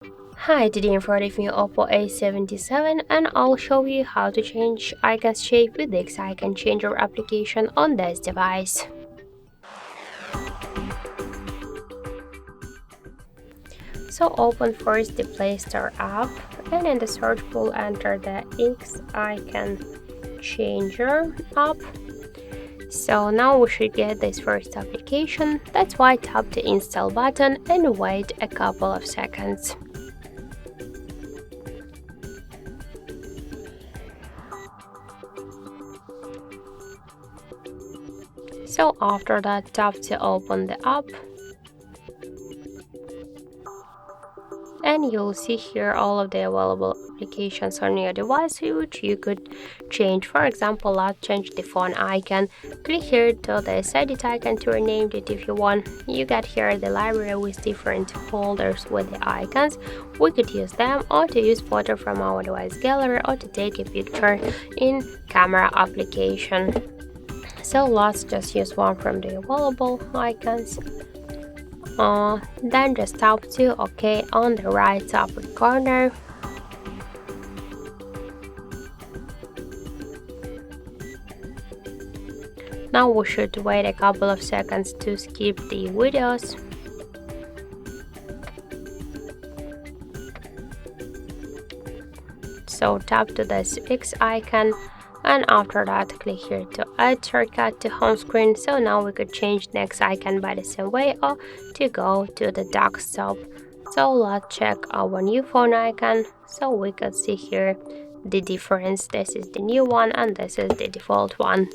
Hi, today I'm front of me Oppo A77 and I'll show you how to change icon's shape with the Icon Changer application on this device. So open first the Play Store app and in the search pool enter the Icon Changer app. So now we should get this first application. That's why tap the install button and wait a couple of seconds. So after that, tap to open the app and you'll see here all of the available applications on your device which you could change. For example, let's change the phone icon. Click here to the edit icon to rename it if you want. You get here the library with different folders with the icons. We could use them or to use photo from our device gallery or to take a picture in camera application. So let's just use one from the available icons. Then just tap to OK on the right upper corner. Now we should wait a couple of seconds to skip the videos. So tap to this X icon and after that click here to add shortcut to home screen. So now we could change next icon by the same way or to go to the desktop. So let's check our new phone icon. So we can see here the difference. This is the new one and this is the default one.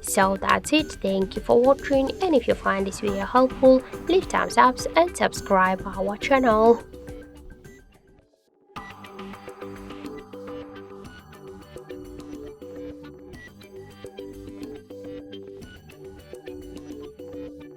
So that's it. Thank you for watching, and if you find this video helpful, leave thumbs up and subscribe our channel.